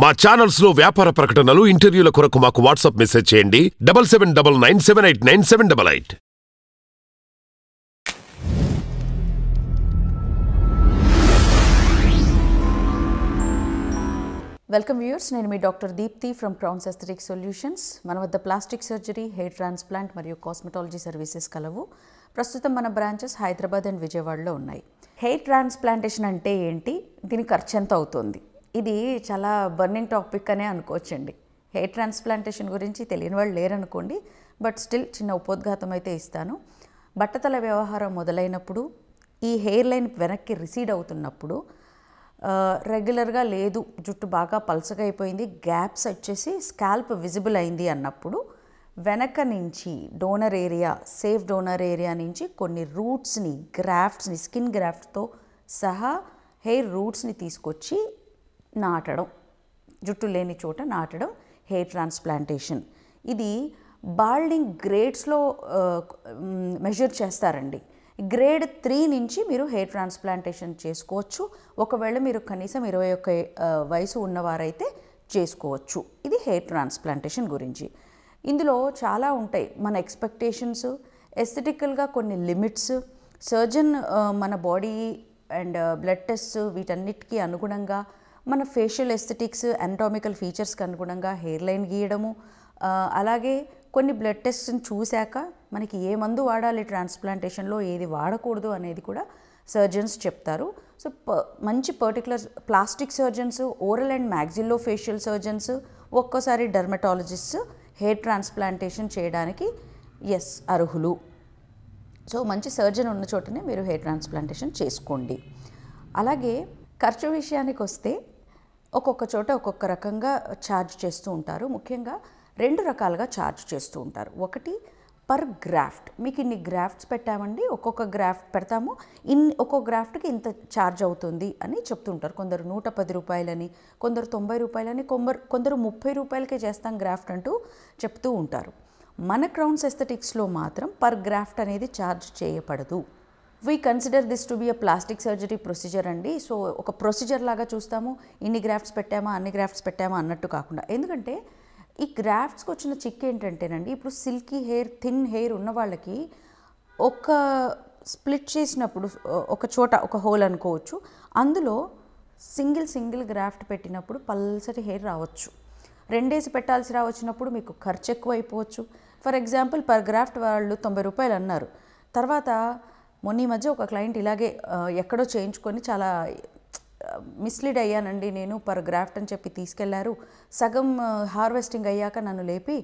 మా ఛానల్స్ లో వ్యాపార ప్రకటనలు, ఇంటర్వ్యూల కొరకు మాకు వాట్సాప్ మెసేజ్ చేయండి 7799978978. వెల్కమ్ వ్యూయర్స్, నేను మీ doctor Deepthi from Crowns aesthetic solutions. మన వద్ద ప్లాస్టిక్ సర్జరీ, హెయిర్ ట్రాన్స్ప్లాంట్ మరియు కాస్మెటాలజీ సర్వీసెస్ కలవు. ప్రస్తుతం మన బ్రాంచెస్ హైదరాబాద్ అండ్ విజయవాడలో ఉన్నాయి. హెయిర్ ట్రాన్స్ప్లాంటేషన్ అంటే ఏంటి, దీని ఖర్చు ఎంత అవుతుంది? ఇది చాలా బర్నింగ్ టాపిక్ అనే అనుకోవచ్చండి. హెయిర్ ట్రాన్స్ప్లాంటేషన్ గురించి తెలియని వాళ్ళు లేరనుకోండి, బట్ స్టిల్ చిన్న ఉపోద్ఘాతం అయితే ఇస్తాను. బట్టతల వ్యవహారం మొదలైనప్పుడు, ఈ హెయిర్ లైన్ వెనక్కి రిసీడ్ అవుతున్నప్పుడు, రెగ్యులర్గా లేదు, జుట్టు బాగా పల్చగా అయిపోయింది, గ్యాప్స్ వచ్చేసి స్కాల్ప్ విజిబుల్ అయింది అన్నప్పుడు వెనక నుంచి donor area, safe donor area నుంచి కొన్ని రూట్స్ని, గ్రాఫ్ట్స్ని, స్కిన్ గ్రాఫ్ట్తో సహా హెయిర్ రూట్స్ని తీసుకొచ్చి నాటడం, జుట్టు లేని చోట నాటడం హెయిర్ ట్రాన్స్ప్లాంటేషన్. ఇది బాల్డింగ్ గ్రేడ్స్లో మెజర్ చేస్తారండి. గ్రేడ్ 3 నుంచి మీరు హెయిర్ ట్రాన్స్ప్లాంటేషన్ చేసుకోవచ్చు. ఒకవేళ మీరు కనీసం 21 వయసు ఉన్నవారైతే చేసుకోవచ్చు. ఇది హెయిర్ ట్రాన్స్ప్లాంటేషన్ గురించి. ఇందులో చాలా ఉంటాయి. మన ఎక్స్పెక్టేషన్స్, ఎస్థెటికల్గా కొన్ని లిమిట్స్, సర్జన్ మన బాడీ అండ్ బ్లడ్ టెస్ట్ వీటన్నిటికీ అనుగుణంగా మన ఫేషియల్ ఎస్థెటిక్స్, అనటామికల్ ఫీచర్స్కి అనుగుణంగా హెయిర్ లైన్ గీయడము, అలాగే కొన్ని బ్లడ్ టెస్ట్ని చూశాక మనకి ఏ మందు వాడాలి ట్రాన్స్ప్లాంటేషన్లో, ఏది వాడకూడదు అనేది కూడా సర్జన్స్ చెప్తారు. సో మంచి particular plastic surgeons, oral and maxillo facial surgeons, ఒక్కోసారి డర్మటాలజిస్ట్స్ హెయిర్ ట్రాన్స్ప్లాంటేషన్ చేయడానికి అర్హులు. సో మంచి సర్జన్ ఉన్న చోటనే మీరు హెయిర్ ట్రాన్స్ప్లాంటేషన్ చేసుకోండి. అలాగే ఖర్చు విషయానికి వస్తే ఒక్కొక్క చోట ఒక్కొక్క రకంగా ఛార్జ్ చేస్తూ ఉంటారు. ముఖ్యంగా 2 రకాలుగా ఛార్జ్ చేస్తూ ఉంటారు. ఒకటి పర్ గ్రాఫ్ట్, మీకు ఇన్ని గ్రాఫ్ట్స్ పెట్టామండి, ఒక్కొక్క గ్రాఫ్ట్ పెడతాము, ఒక్కొక్క గ్రాఫ్ట్కి ఇంత ఛార్జ్ అవుతుంది అని చెప్తుంటారు. కొందరు 110 రూపాయలని, కొందరు 90 రూపాయలని, కొందరు 30 రూపాయలకే చేస్తాం గ్రాఫ్ట్ అంటూ చెప్తూ ఉంటారు. మన క్రౌన్స్ ఎస్థెటిక్స్లో మాత్రం పర్ గ్రాఫ్ట్ అనేది ఛార్జ్ చేయబడదు. We consider this to be a plastic surgery procedure అండి. సో ఒక ప్రొసీజర్ లాగా చూస్తాము, ఇన్ని గ్రాఫ్ట్స్ పెట్టామా, అన్ని గ్రాఫ్ట్స్ పెట్టామా అన్నట్టు కాకుండా. ఎందుకంటే ఈ గ్రాఫ్ట్స్కి వచ్చిన చిక్ ఏంటంటేనండి, ఇప్పుడు సిల్కీ హెయిర్, థిన్ హెయిర్ ఉన్న వాళ్ళకి ఒక స్ప్లిట్ చేసినప్పుడు ఒక చోట ఒక హోల్ అనుకోవచ్చు, అందులో సింగిల్ గ్రాఫ్ట్ పెట్టినప్పుడు పల్సటి హెయిర్ రావచ్చు. 2 పెట్టాల్సి రావచ్చినప్పుడు మీకు ఖర్చు ఎక్కువ అయిపోవచ్చు. ఫర్ ఎగ్జాంపుల్ పర్ గ్రాఫ్ట్ వాళ్ళు 90 రూపాయలు అన్నారు. తర్వాత మొన్న ఈ మధ్య ఒక క్లయింట్ ఇలాగే ఎక్కడో చేయించుకొని చాలా మిస్లీడ్ అయ్యానండి నేను, పర్ గ్రాఫ్ట్ అని చెప్పి తీసుకెళ్లారు. సగం హార్వెస్టింగ్ అయ్యాక నన్ను లేపి,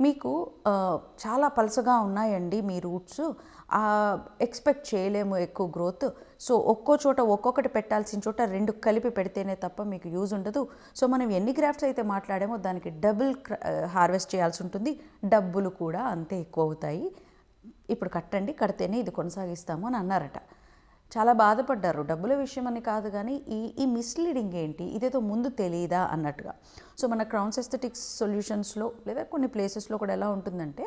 మీకు చాలా పలసగా ఉన్నాయండి మీ రూట్స్, ఎక్స్పెక్ట్ చేయలేము ఎక్కువ గ్రోత్, సో ఒక్కో చోట ఒక్కొక్కటి పెట్టాల్సిన చోట 2 కలిపి పెడితేనే తప్ప మీకు యూజ్ ఉండదు. సో మనం ఎన్ని గ్రాఫ్ట్స్ అయితే మాట్లాడామో దానికి డబుల్ హార్వెస్ట్ చేయాల్సి ఉంటుంది, డబ్బులు కూడా అంతే ఎక్కువ అవుతాయి, ఇప్పుడు కట్టండి, కడితేనే ఇది కొనసాగిస్తాము అని అన్నారట. చాలా బాధపడ్డారు. డబ్బుల విషయం అని కాదు కానీ ఈ మిస్లీడింగ్ ఏంటి, ఇదేదో ముందు తెలియదా అన్నట్టుగా. సో మన క్రౌన్స్ ఎస్థెటిక్స్ సొల్యూషన్స్లో లేదా కొన్ని ప్లేసెస్లో కూడా ఎలా ఉంటుందంటే,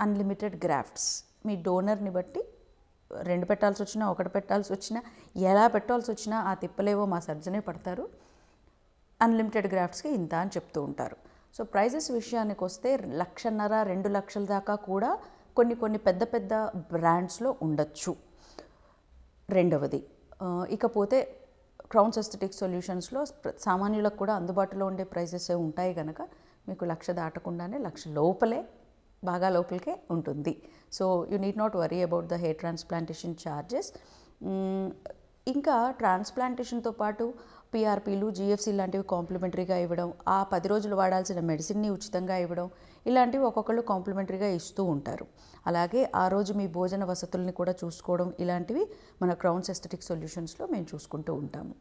అన్లిమిటెడ్ గ్రాఫ్ట్స్, మీ డోనర్ని బట్టి 2 పెట్టాల్సి వచ్చినా, 1 పెట్టాల్సి వచ్చినా, ఎలా పెట్టాల్సి వచ్చినా ఆ తిప్పలేవో మా సర్జనే పడతారు. అన్లిమిటెడ్ గ్రాఫ్ట్స్కి ఇంత అని చెప్తూ ఉంటారు. సో ప్రైజెస్ విషయానికి వస్తే 1,50,000, 2 లక్షల దాకా కూడా కొన్ని పెద్ద బ్రాండ్స్లో ఉండొచ్చు. రెండవది, ఇకపోతే క్రౌన్స్ ఎస్థెటిక్ సొల్యూషన్స్లో సామాన్యులకు కూడా అందుబాటులో ఉండే ప్రైజెస్ ఉంటాయి కనుక మీకు 1,00,000 దాటకుండానే 1,00,000 లోపలే, బాగా లోపలికే ఉంటుంది. So you need not worry about the hair transplantation charges. ఇంకా ట్రాన్స్ప్లాంటేషన్తో పాటు PRPలు, GFC లాంటివి కాంప్లిమెంటరీగా ఇవ్వడం, ఆ 10 రోజులు వాడాల్సిన మెడిసిన్ని ఉచితంగా ఇవ్వడం, ఇలాంటివి ఒక్కొక్కళ్ళు కాంప్లిమెంటరీగా ఇస్తూ ఉంటారు. అలాగే ఆ రోజు మీ భోజన వసతుల్ని కూడా చూసుకోవడం, ఇలాంటివి మన క్రౌన్స్ ఎస్థెటిక్ సొల్యూషన్స్లో మేము చూసుకుంటూ ఉంటాము.